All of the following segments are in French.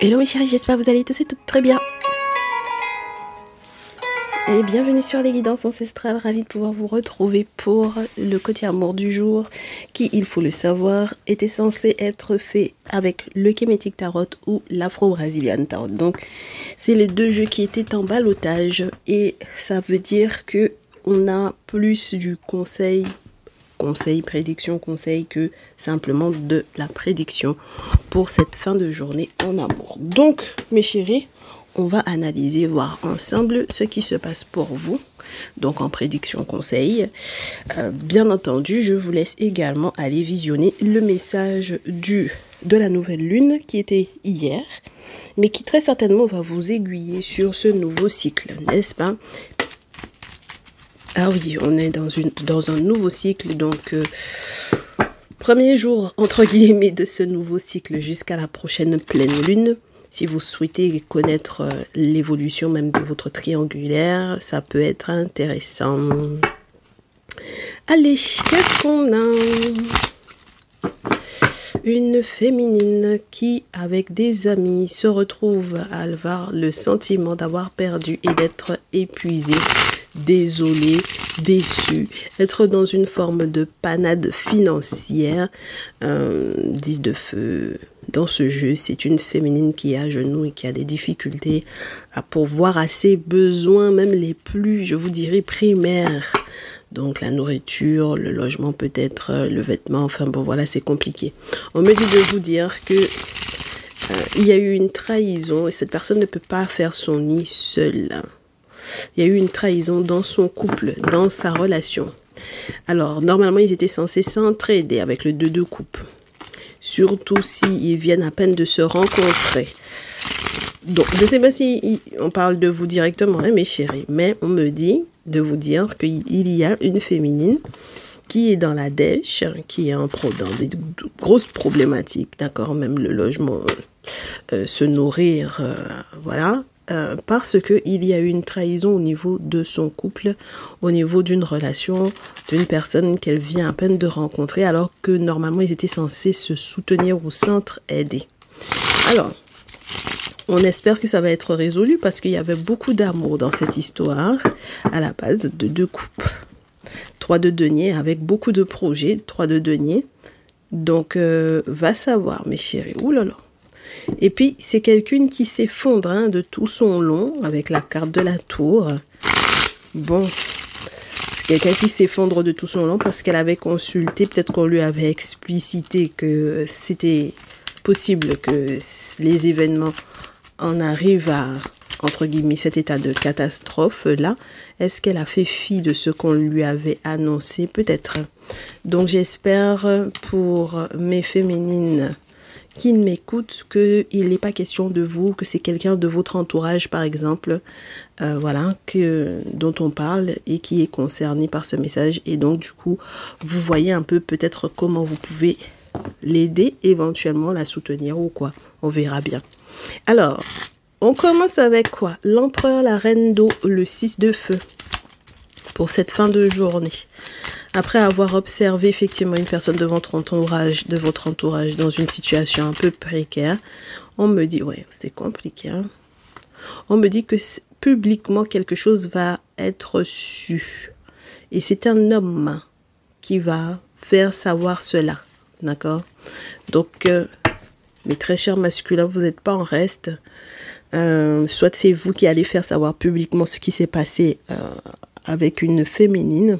Hello mes chéris, j'espère que vous allez tous et toutes très bien. Et bienvenue sur les guidances ancestrales, ravie de pouvoir vous retrouver pour le côté amour du jour qui, il faut le savoir, était censé être fait avec le Kemetic Tarot ou l'Afro-Brazilian Tarot. Donc c'est les deux jeux qui étaient en ballottage et ça veut dire que on a plus du conseil, prédiction, conseil que simplement de la prédiction pour cette fin de journée en amour. Donc mes chéris, on va analyser, voir ensemble ce qui se passe pour vous, donc en prédiction conseil. Bien entendu, je vous laisse également aller visionner le message de la nouvelle lune qui était hier, mais qui très certainement va vous aiguiller sur ce nouveau cycle, n'est-ce pas? Ah oui, on est dans un nouveau cycle, donc premier jour entre guillemets de ce nouveau cycle jusqu'à la prochaine pleine lune. Si vous souhaitez connaître l'évolution même de votre triangulaire, ça peut être intéressant. Allez, qu'est-ce qu'on a? Une féminine qui, avec des amis, se retrouve à avoir le sentiment d'avoir perdu et d'être épuisée, désolée, déçue, être dans une forme de panade financière. 10 de feu. Dans ce jeu, c'est une féminine qui est à genoux et qui a des difficultés à pourvoir à ses besoins, même les plus, je vous dirais, primaires. Donc la nourriture, le logement peut-être, le vêtement, enfin bon voilà, c'est compliqué. On me dit de vous dire que il y a eu une trahison et cette personne ne peut pas faire son nid seule. Il y a eu une trahison dans son couple, dans sa relation. Alors normalement, ils étaient censés s'entraider avec le 2 de coupe. Surtout s'ils viennent à peine de se rencontrer. Donc, je ne sais pas si on parle de vous directement, hein, mes chéris, mais on me dit de vous dire qu'il y a une féminine qui est dans la dèche, qui est dans des grosses problématiques, d'accord, même le logement, se nourrir, voilà. Parce qu'il y a eu une trahison au niveau de son couple, au niveau d'une relation, d'une personne qu'elle vient à peine de rencontrer, alors que normalement ils étaient censés se soutenir ou s'entraider. Alors, on espère que ça va être résolu parce qu'il y avait beaucoup d'amour dans cette histoire, à la base de 2 coupes. 3 de denier avec beaucoup de projets, 3 de denier. Donc, va savoir mes chéris, oulala. Et puis, c'est quelqu'un qui s'effondre hein, de tout son long avec la carte de la tour. Bon, c'est quelqu'un qui s'effondre de tout son long parce qu'elle avait consulté, peut-être qu'on lui avait explicité que c'était possible que les événements en arrivent à, entre guillemets, cet état de catastrophe-là. Est-ce qu'elle a fait fi de ce qu'on lui avait annoncé? Peut-être. Donc, j'espère pour mes féminines qui m'écoute qu'il n'est pas question de vous, que c'est quelqu'un de votre entourage par exemple, voilà, dont on parle et qui est concerné par ce message. Et donc du coup, vous voyez un peu peut-être comment vous pouvez l'aider, éventuellement la soutenir ou quoi. On verra bien. Alors, on commence avec quoi? L'empereur, la reine d'eau, le 6 de feu pour cette fin de journée. Après avoir observé effectivement une personne de votre entourage dans une situation un peu précaire, on me dit, ouais, c'est compliqué, hein? On me dit que publiquement quelque chose va être su. Et c'est un homme qui va faire savoir cela, d'accord? Donc, mes très chers masculins, vous n'êtes pas en reste. Soit c'est vous qui allez faire savoir publiquement ce qui s'est passé avec une féminine.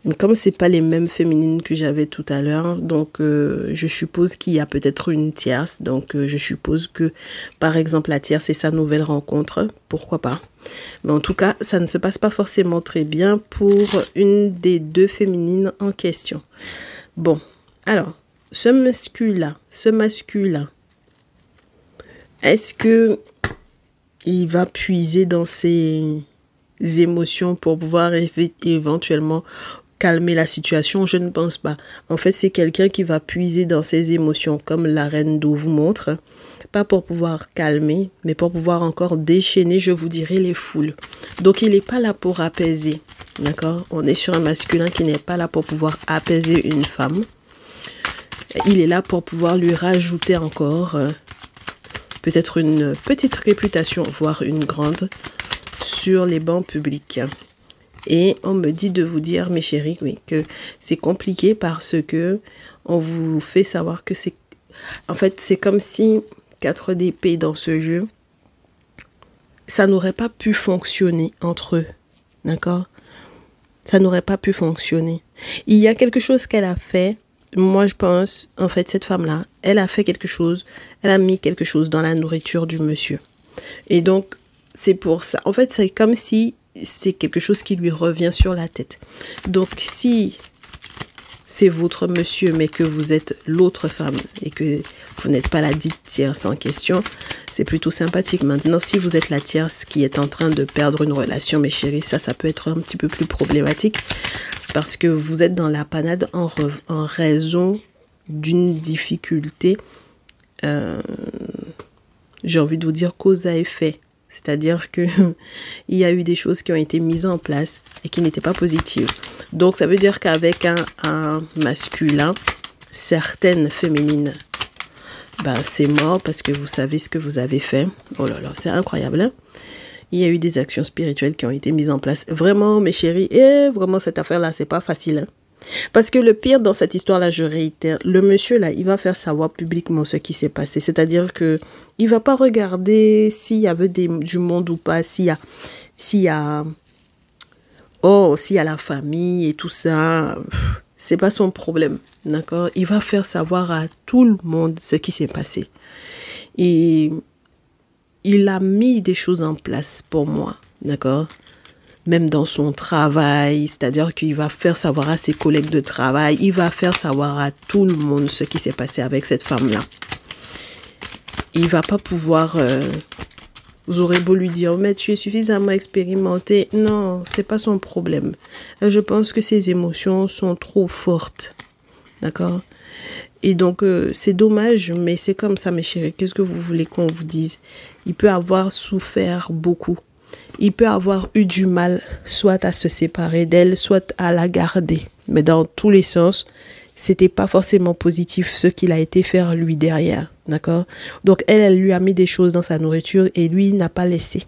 Mais comme ce n'est pas les mêmes féminines que j'avais tout à l'heure, donc je suppose qu'il y a peut-être une tierce. Donc je suppose que, par exemple, la tierce c'est sa nouvelle rencontre. Pourquoi pas? Mais en tout cas, ça ne se passe pas forcément très bien pour une des 2 féminines en question. Bon, alors, ce masculin, est-ce que il va puiser dans ses émotions pour pouvoir éventuellement calmer la situation? Je ne pense pas. En fait, c'est quelqu'un qui va puiser dans ses émotions, comme la reine d'eau vous montre, pas pour pouvoir calmer, mais pour pouvoir encore déchaîner, je vous dirais, les foules. Donc, il n'est pas là pour apaiser, d'accord? On est sur un masculin qui n'est pas là pour pouvoir apaiser une femme. Il est là pour pouvoir lui rajouter encore peut-être une petite réputation, voire une grande, sur les bancs publics. Et on me dit de vous dire, mes chéris, oui, que c'est compliqué parce que on vous fait savoir que c'est... En fait, c'est comme si 4 d'épée dans ce jeu, ça n'aurait pas pu fonctionner entre eux. D'accord? Ça n'aurait pas pu fonctionner. Il y a quelque chose qu'elle a fait. Moi, je pense, en fait, cette femme-là, elle a fait quelque chose. Elle a mis quelque chose dans la nourriture du monsieur. Et donc, c'est pour ça. En fait, c'est comme si c'est quelque chose qui lui revient sur la tête. Donc, si c'est votre monsieur, mais que vous êtes l'autre femme et que vous n'êtes pas la dite tierce en question, c'est plutôt sympathique. Maintenant, si vous êtes la tierce qui est en train de perdre une relation, mes chéris, ça peut être un petit peu plus problématique parce que vous êtes dans la panade en raison d'une difficulté, j'ai envie de vous dire cause à effet. C'est-à-dire que il y a eu des choses qui ont été mises en place et qui n'étaient pas positives. Donc, ça veut dire qu'avec un masculin, certaines féminines, ben, c'est mort parce que vous savez ce que vous avez fait. Oh là là, c'est incroyable, hein? Il y a eu des actions spirituelles qui ont été mises en place. Vraiment, mes chéris, et vraiment, cette affaire-là, c'est pas facile, hein? Parce que le pire dans cette histoire-là, je réitère, le monsieur là, il va faire savoir publiquement ce qui s'est passé. C'est-à-dire que il va pas regarder s'il y avait du monde ou pas, s'il y a la famille et tout ça. C'est pas son problème, d'accord? Il va faire savoir à tout le monde ce qui s'est passé. Et il a mis des choses en place pour moi, d'accord? Même dans son travail, c'est-à-dire qu'il va faire savoir à ses collègues de travail, il va faire savoir à tout le monde ce qui s'est passé avec cette femme-là. Il va pas pouvoir... vous aurez beau lui dire, mais tu es suffisamment expérimenté. Non, c'est pas son problème. Je pense que ses émotions sont trop fortes. D'accord? Et donc, c'est dommage, mais c'est comme ça, mes chéris. Qu'est-ce que vous voulez qu'on vous dise? Il peut avoir souffert beaucoup. Il peut avoir eu du mal, soit à se séparer d'elle, soit à la garder. Mais dans tous les sens, c'était pas forcément positif ce qu'il a été faire lui derrière. D'accord? Donc, elle lui a mis des choses dans sa nourriture et lui n'a pas laissé.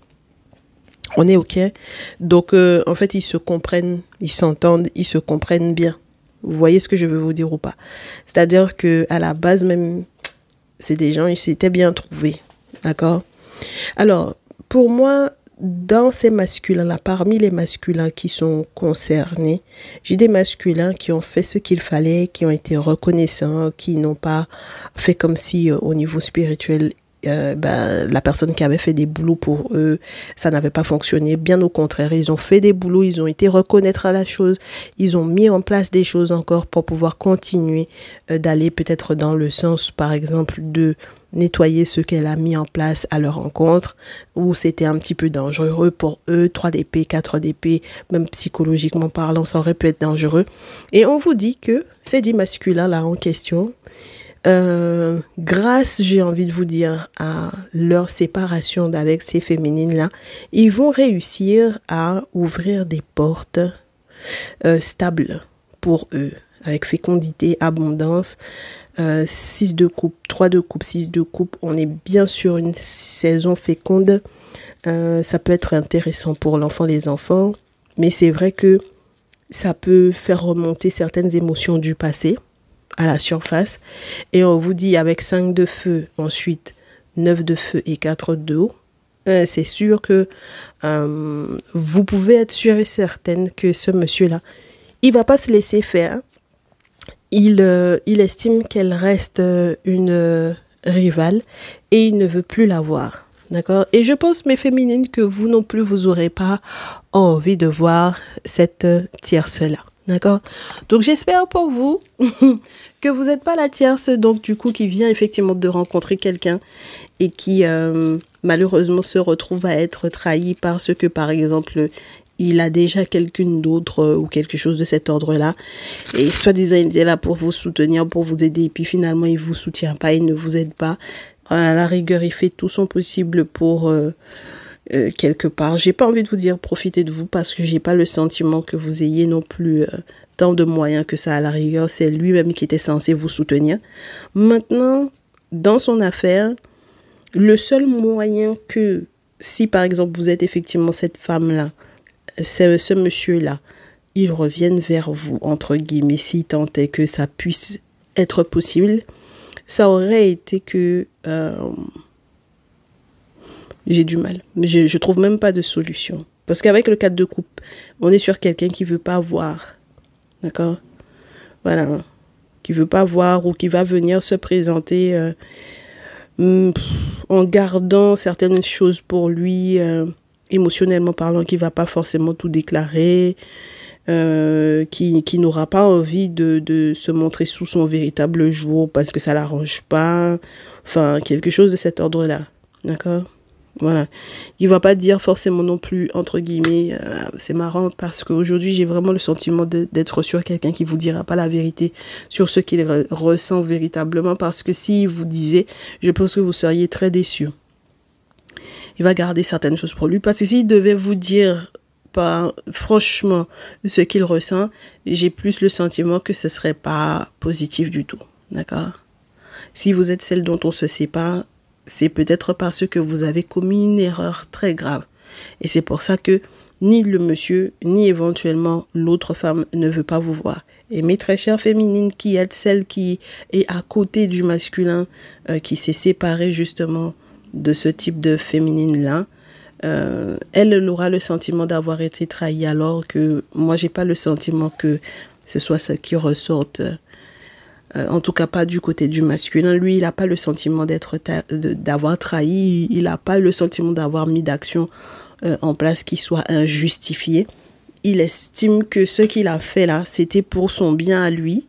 On est OK? Donc, en fait, ils se comprennent, ils s'entendent, ils se comprennent bien. Vous voyez ce que je veux vous dire ou pas? C'est-à-dire que à la base même, c'est des gens, ils s'étaient bien trouvés. D'accord? Alors, pour moi, dans ces masculins-là, parmi les masculins qui sont concernés, j'ai des masculins qui ont fait ce qu'il fallait, qui ont été reconnaissants, qui n'ont pas fait comme si au niveau spirituel, la personne qui avait fait des boulots pour eux, ça n'avait pas fonctionné. Bien au contraire, ils ont fait des boulots, ils ont été reconnaître à la chose, ils ont mis en place des choses encore pour pouvoir continuer d'aller peut-être dans le sens, par exemple, de nettoyer ce qu'elle a mis en place à leur rencontre, où c'était un petit peu dangereux pour eux, 3 d'épée, 4 d'épée, même psychologiquement parlant, ça aurait pu être dangereux. Et on vous dit que ces 10 masculins-là en question, grâce, j'ai envie de vous dire, à leur séparation avec ces féminines-là, ils vont réussir à ouvrir des portes stables pour eux, avec fécondité, abondance, 6 de coupe, 3 de coupe, 6 de coupe. On est bien sur une saison féconde. Ça peut être intéressant pour l'enfant, les enfants, mais c'est vrai que ça peut faire remonter certaines émotions du passé à la surface. Et on vous dit avec 5 de feu, ensuite 9 de feu et 4 d'eau, c'est sûr que vous pouvez être sûr et certaine que ce monsieur-là, il va pas se laisser faire. Il estime qu'elle reste une rivale et il ne veut plus la voir. D'accord? Et je pense, mes féminines, que vous non plus, vous n'aurez pas envie de voir cette tierce-là. D'accord? Donc, j'espère pour vous que vous n'êtes pas la tierce, donc du coup, qui vient effectivement de rencontrer quelqu'un et qui, malheureusement, se retrouve à être trahi parce que, par exemple, il a déjà quelqu'un d'autre ou quelque chose de cet ordre-là. Et soi-disant, il est là pour vous soutenir, pour vous aider. Et puis finalement, il ne vous soutient pas, il ne vous aide pas. À la rigueur, il fait tout son possible pour quelque part. J'ai pas envie de vous dire profitez de vous parce que j'ai pas le sentiment que vous ayez non plus tant de moyens que ça. À la rigueur, c'est lui-même qui était censé vous soutenir. Maintenant, dans son affaire, Le seul moyen que, si par exemple vous êtes effectivement cette femme-là, ce monsieur-là, il revienne vers vous, entre guillemets, si tant est que ça puisse être possible, ça aurait été que j'ai du mal. Je trouve même pas de solution. Parce qu'avec le 4 de coupe, on est sur quelqu'un qui veut pas voir. D'accord? Voilà. Qui veut pas voir ou qui va venir se présenter en gardant certaines choses pour lui, émotionnellement parlant, qui va pas forcément tout déclarer, qui n'aura pas envie de se montrer sous son véritable jour parce que ça l'arrange pas. Enfin, quelque chose de cet ordre-là. D'accord? Voilà. Il va pas dire forcément non plus, entre guillemets, c'est marrant parce qu'aujourd'hui, j'ai vraiment le sentiment d'être sur quelqu'un qui vous dira pas la vérité sur ce qu'il ressent véritablement, parce que s'il vous disait, je pense que vous seriez très déçus. Il va garder certaines choses pour lui, parce que s'il devait vous dire franchement ce qu'il ressent, j'ai plus le sentiment que ce serait pas positif du tout. D'accord? Si vous êtes celle dont on se sépare, c'est peut-être parce que vous avez commis une erreur très grave. Et c'est pour ça que ni le monsieur, ni éventuellement l'autre femme ne veut pas vous voir. Et mes très chères féminines, qui êtes celle qui est à côté du masculin, qui s'est séparée justement de ce type de féminine-là, elle aura le sentiment d'avoir été trahie, alors que moi, j'ai pas le sentiment que ce soit ce qui ressorte. En tout cas, pas du côté du masculin. Lui, il n'a pas le sentiment d'avoir trahi. Il n'a pas le sentiment d'avoir mis d'action en place qui soit injustifiée. Il estime que ce qu'il a fait là, c'était pour son bien à lui.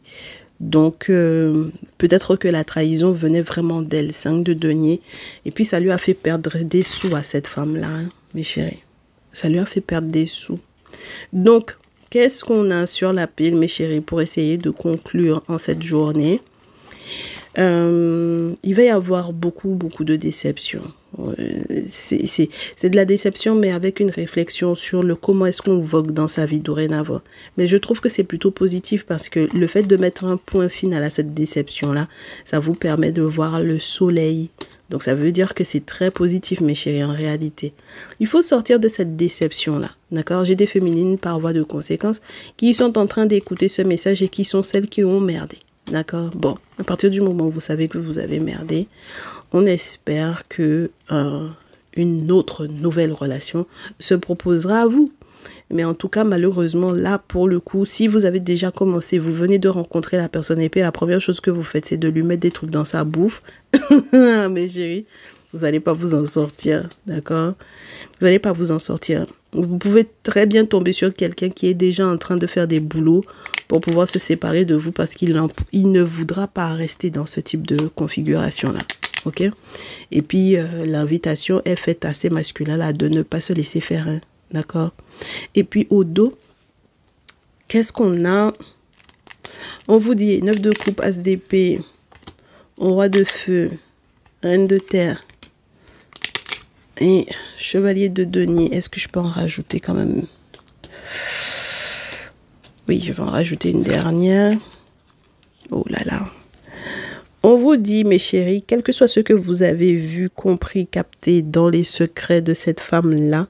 Donc, peut-être que la trahison venait vraiment d'elle. 5 de denier. Et puis, ça lui a fait perdre des sous à cette femme-là, hein, mes chéris. Ça lui a fait perdre des sous. Donc, qu'est-ce qu'on a sur la pile, mes chéris, pour essayer de conclure en cette journée? Il va y avoir beaucoup de déception. C'est de la déception, mais avec une réflexion sur le comment est-ce qu'on vogue dans sa vie dorénavant. Mais je trouve que c'est plutôt positif, parce que le fait de mettre un point final à cette déception-là, ça vous permet de voir le soleil. Donc ça veut dire que c'est très positif, mes chéris, en réalité. Il faut sortir de cette déception-là, d'accord? J'ai des féminines par voie de conséquence qui sont en train d'écouter ce message et qui sont celles qui ont merdé, d'accord? Bon, à partir du moment où vous savez que vous avez merdé, on espère que une autre nouvelle relation se proposera à vous. Mais en tout cas, malheureusement, là, pour le coup, si vous avez déjà commencé, vous venez de rencontrer la personne et puis la première chose que vous faites, c'est de lui mettre des trucs dans sa bouffe. Mes chéris, vous n'allez pas vous en sortir, d'accord? Vous n'allez pas vous en sortir. Vous pouvez très bien tomber sur quelqu'un qui est déjà en train de faire des boulots pour pouvoir se séparer de vous, parce qu'il ne voudra pas rester dans ce type de configuration-là. Ok? Et puis, l'invitation est faite à ces masculins-là de ne pas se laisser faire, hein, d'accord? Et puis, au dos, qu'est-ce qu'on a? On vous dit 9 de coupe, as d'épée, roi de feu, reine de terre et chevalier de denier. Est-ce que je peux en rajouter quand même? Oui, je vais en rajouter une dernière. Oh là là. On vous dit, mes chéris, quel que soit ce que vous avez vu, compris, capté dans les secrets de cette femme-là,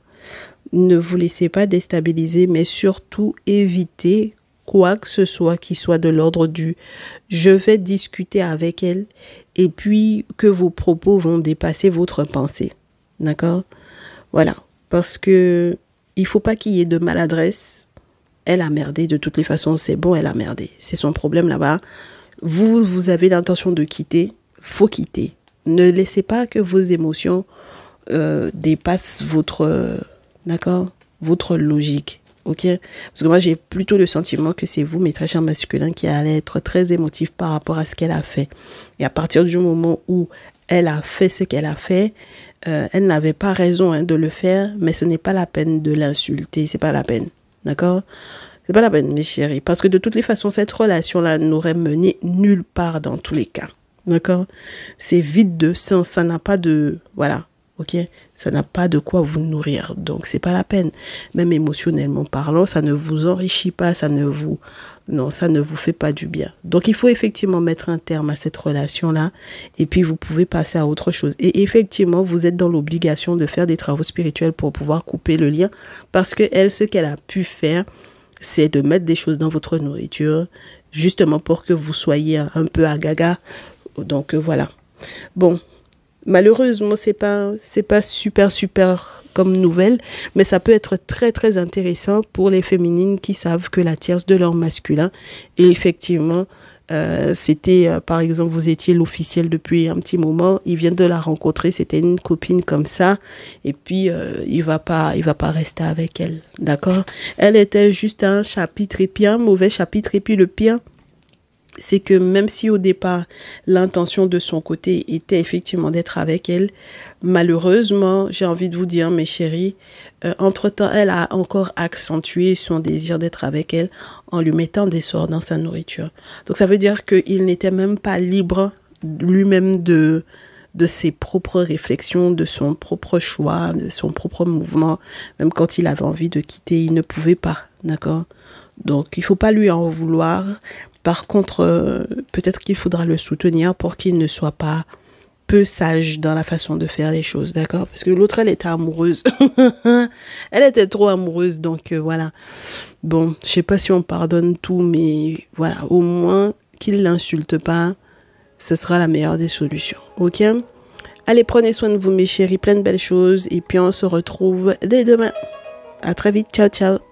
ne vous laissez pas déstabiliser, mais surtout évitez quoi que ce soit qui soit de l'ordre du « je vais discuter avec elle » et puis que vos propos vont dépasser votre pensée. D'accord? Voilà. Parce que il faut pas qu'il y ait de maladresse. Elle a merdé. De toutes les façons, c'est bon, elle a merdé. C'est son problème là-bas. Vous avez l'intention de quitter. Faut quitter. Ne laissez pas que vos émotions dépassent votre... d'accord? Votre logique. Ok? Parce que moi, j'ai plutôt le sentiment que c'est vous, mes très chers masculins, qui allez être très émotifs par rapport à ce qu'elle a fait. Et à partir du moment où elle a fait ce qu'elle a fait, elle n'avait pas raison, hein, de le faire, mais ce n'est pas la peine de l'insulter. C'est pas la peine. D'accord? C'est pas la peine, mes chéris. Parce que de toutes les façons, cette relation-là n'aurait mené nulle part dans tous les cas. D'accord? C'est vide de sens. Ça n'a pas de... Voilà. ok? Ça n'a pas de quoi vous nourrir, donc c'est pas la peine. Même émotionnellement parlant, ça ne vous enrichit pas, ça ne vous fait pas du bien. Donc il faut effectivement mettre un terme à cette relation-là, et puis vous pouvez passer à autre chose. Et effectivement, vous êtes dans l'obligation de faire des travaux spirituels pour pouvoir couper le lien, parce que elle, ce qu'elle a pu faire, c'est de mettre des choses dans votre nourriture, justement pour que vous soyez un peu à gaga. Donc voilà. Bon, malheureusement, c'est pas super comme nouvelle, mais ça peut être très intéressant pour les féminines qui savent que la tierce de leur masculin, et effectivement, c'était par exemple, vous étiez l'officiel depuis un petit moment, il vient de la rencontrer, c'était une copine comme ça, et puis il va pas rester avec elle, d'accord? Elle était juste un chapitre, et puis un mauvais chapitre, et puis le pire, c'est que même si au départ, l'intention de son côté était effectivement d'être avec elle, malheureusement, j'ai envie de vous dire, mes chéris, entre-temps, elle a encore accentué son désir d'être avec elle en lui mettant des sorts dans sa nourriture. Donc, ça veut dire qu'il n'était même pas libre lui-même de ses propres réflexions, de son propre choix, de son propre mouvement. Même quand il avait envie de quitter, il ne pouvait pas, d'accord? Donc, il ne faut pas lui en vouloir. Par contre, peut-être qu'il faudra le soutenir pour qu'il ne soit pas peu sage dans la façon de faire les choses, d'accord? Parce que l'autre, elle était amoureuse. Elle était trop amoureuse, donc voilà. Bon, je sais pas si on pardonne tout, mais voilà, au moins qu'il l'insulte pas, ce sera la meilleure des solutions, ok? Allez, prenez soin de vous, mes chéris, plein de belles choses, et puis on se retrouve dès demain. À très vite, ciao, ciao.